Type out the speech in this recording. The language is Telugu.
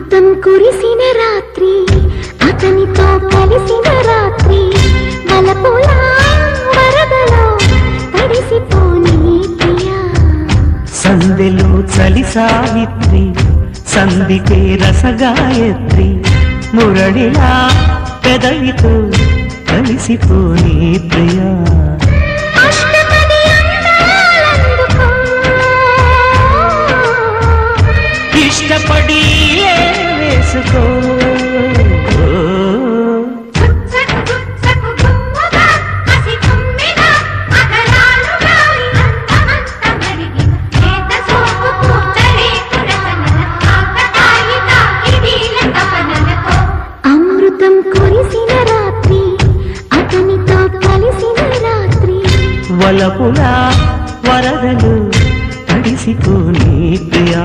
అమృతం కురిసిన రాత్రి అతనితో కలిసిన రాత్రి వలపుల వరదలో తడిసిపోని ప్రియా సందెలో చలి సావిత్రి సందికే రసగాయత్రి మురళిలా పెదవితో కలిసిపోని ప్రియా ఇష్టపడి వేసుకో అమృతం కురిసిన రాత్రి అతనితో కలిసిన రాత్రి వలపులా వరదలు తడిసిపోని ప్రియా